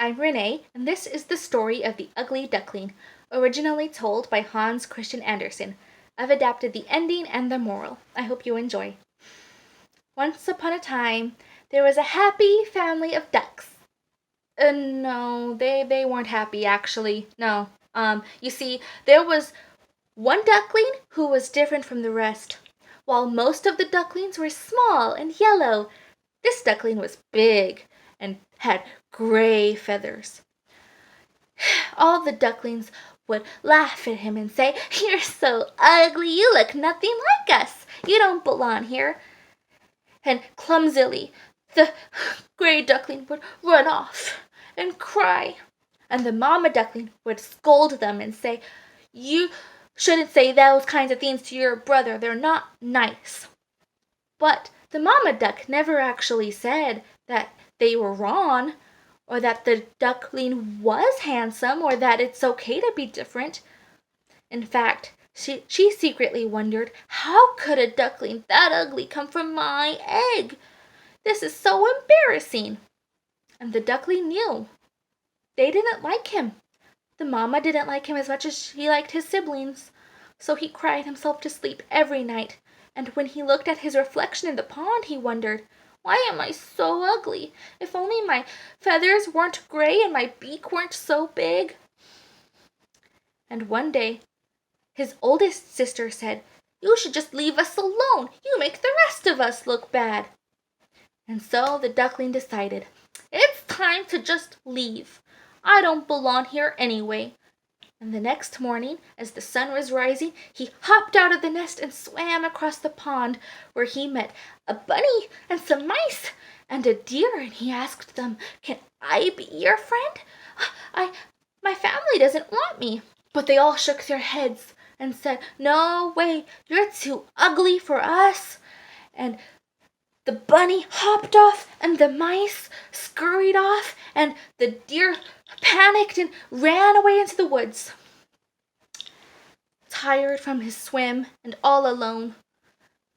I'm Renee, and this is the story of the Ugly Duckling, originally told by Hans Christian Andersen. I've adapted the ending and the moral. I hope you enjoy. Once upon a time, there was a happy family of ducks. No, they weren't happy, actually. No. You see, there was one duckling who was different from the rest. While most of the ducklings were small and yellow, this duckling was big and had gray feathers. All the ducklings would laugh at him and say, "You're so ugly, you look nothing like us. You don't belong here." And clumsily, the gray duckling would run off and cry. And the mama duckling would scold them and say, "You shouldn't say those kinds of things to your brother. They're not nice." But the mama duck never actually said that they were wrong, or that the duckling was handsome, or that it's okay to be different. In fact, she secretly wondered, how could a duckling that ugly come from my egg? This is so embarrassing. And the duckling knew. They didn't like him. The mama didn't like him as much as he liked his siblings. So he cried himself to sleep every night. And when he looked at his reflection in the pond, he wondered, "Why am I so ugly? If only my feathers weren't gray and my beak weren't so big." And one day, his oldest sister said, "You should just leave us alone. You make the rest of us look bad." And so the duckling decided, "It's time to just leave. I don't belong here anyway." And the next morning, as the sun was rising, he hopped out of the nest and swam across the pond, where he met a bunny and some mice and a deer, and he asked them, "Can I be your friend? My family doesn't want me." But they all shook their heads and said, "No way, you're too ugly for us." And the bunny hopped off, and the mice scurried off, and the deer panicked and ran away into the woods. Tired from his swim and all alone,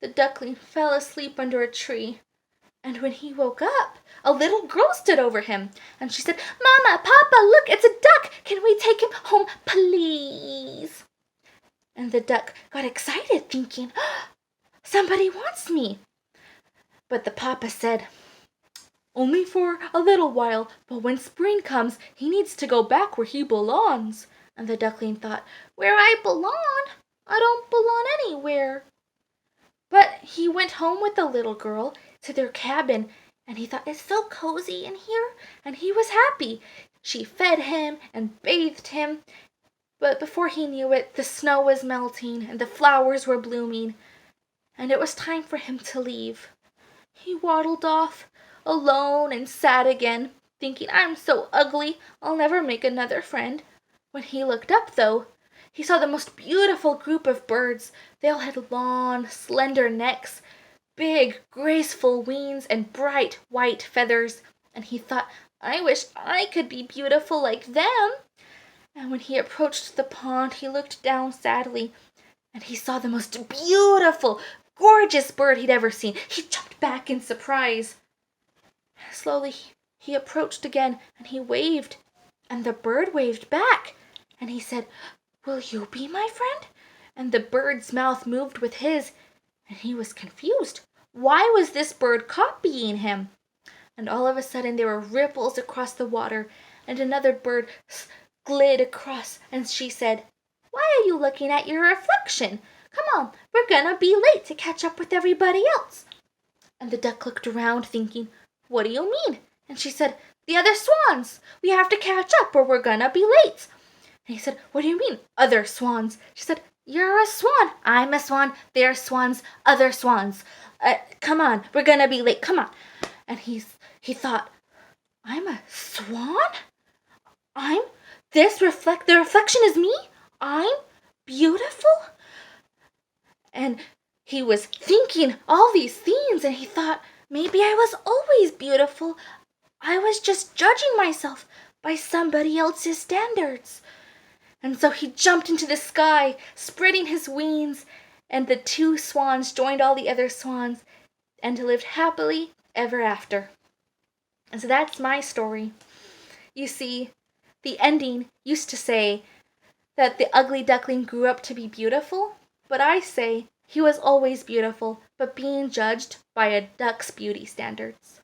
the duckling fell asleep under a tree. And when he woke up, a little girl stood over him, and she said, "Mama, Papa, look, it's a duck. Can we take him home, please?" And the duck got excited, thinking, "Somebody wants me." But the papa said, "Only for a little while, but when spring comes, he needs to go back where he belongs." And the duckling thought, "Where I belong? I don't belong anywhere." But he went home with the little girl to their cabin, and he thought, "It's so cozy in here," and he was happy. She fed him and bathed him, but before he knew it, the snow was melting and the flowers were blooming, and it was time for him to leave. He waddled off, alone and sad again, thinking, "I'm so ugly, I'll never make another friend." When he looked up, though, he saw the most beautiful group of birds. They all had long, slender necks, big, graceful wings, and bright white feathers. And he thought, "I wish I could be beautiful like them." And when he approached the pond, he looked down sadly, and he saw the most beautiful, gorgeous bird he'd ever seen. He jumped back in surprise. Slowly he approached again, and he waved, and the bird waved back, and he said, "Will you be my friend?" And the bird's mouth moved with his, and he was confused. Why was this bird copying him? And all of a sudden there were ripples across the water, and another bird glid across, and she said, "Why are you looking at your reflection? Come on, we're gonna be late to catch up with everybody else." And the duck looked around, thinking, "What do you mean?" And she said, "The other swans. We have to catch up or we're gonna be late." And he said, "What do you mean, other swans?" She said, "You're a swan. I'm a swan. They're swans. Other swans. Come on, we're gonna be late. Come on." And he thought, "I'm a swan? The reflection is me? I'm beautiful?" And he was thinking all these things, and he thought, "Maybe I was always beautiful. I was just judging myself by somebody else's standards." And so he jumped into the sky, spreading his wings, and the two swans joined all the other swans and lived happily ever after. And so that's my story. You see, the ending used to say that the ugly duckling grew up to be beautiful, but I say he was always beautiful, but being judged by a duck's beauty standards.